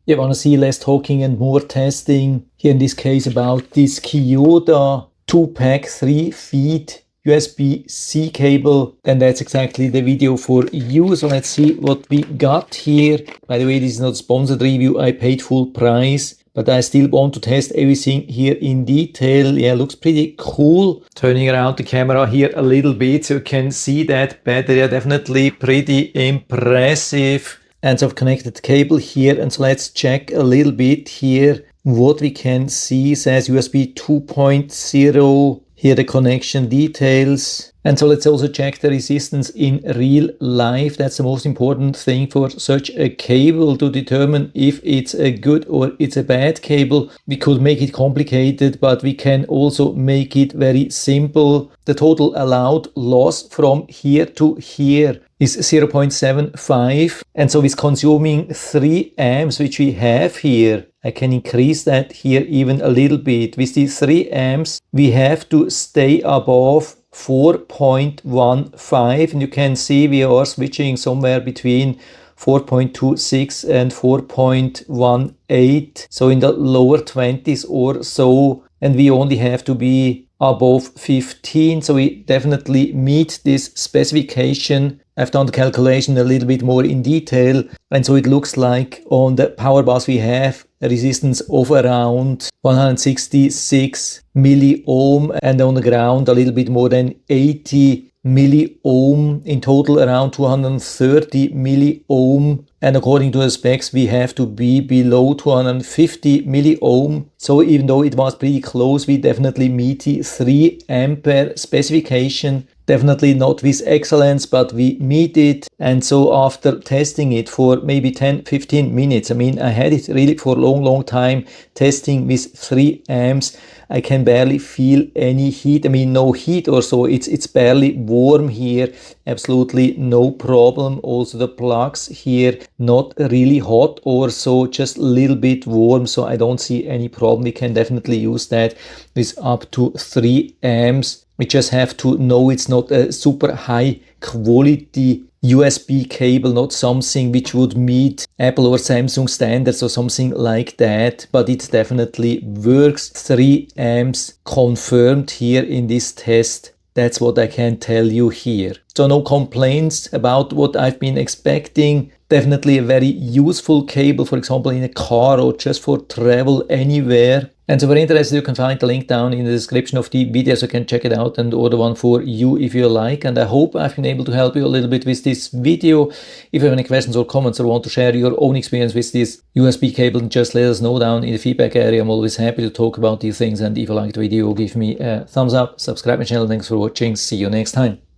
You want to see less talking and more testing. Here in this case about this KIYODA 2-pack 3-feet USB-C cable, then that's exactly the video for you. So let's see what we got here. By the way, this is not a sponsored review. I paid full price, but I still want to test everything here in detail. Yeah, looks pretty cool. Turning around the camera here a little bit so you can see that better. Yeah, definitely pretty impressive. And so I've connected the cable here, and so let's check a little bit here what we can see. It says USB 2.0. Here the connection details. And so let's also check the resistance in real life. That's the most important thing for such a cable, to determine if it's a good or it's a bad cable. We could make it complicated, but we can also make it very simple. The total allowed loss from here to here is 0.75. And so with consuming 3 amps, which we have here, I can increase that here even a little bit. With these 3 amps, we have to stay above 4.15, and you can see we are switching somewhere between 4.26 and 4.18, so in the lower 20s or so, and we only have to be above 15, so we definitely meet this specification. I've done the calculation a little bit more in detail, and so it looks like on the power bus we have a resistance of around 166 milliohm, and on the ground a little bit more than 80 milliohm, in total around 230 milliohm, and according to the specs we have to be below 250 milliohm. So even though it was pretty close, we definitely meet the 3 ampere specification. Definitely not with excellence, but we meet it. And so after testing it for maybe 10-15 minutes, I mean, I had it really for a long time, testing with 3 amps, I can barely feel any heat. I mean, no heat or so. It's barely warm here. Absolutely no problem. Also the plugs here, not really hot or so, just a little bit warm. So I don't see any problem. We can definitely use that with up to 3 amps. We just have to know it's not a super high quality USB cable, not something which would meet Apple or Samsung standards or something like that, but it definitely works. 3 amps confirmed here in this test. That's what I can tell you here. So no complaints about what I've been expecting. Definitely a very useful cable, for example, in a car or just for travel anywhere. And so if you're interested, you can find the link down in the description of the video, so you can check it out and order one for you if you like. And I hope I've been able to help you a little bit with this video. If you have any questions or comments or want to share your own experience with this USB cable, just let us know down in the feedback area. I'm always happy to talk about these things. And if you liked the video, give me a thumbs up, subscribe my channel. Thanks for watching. See you next time.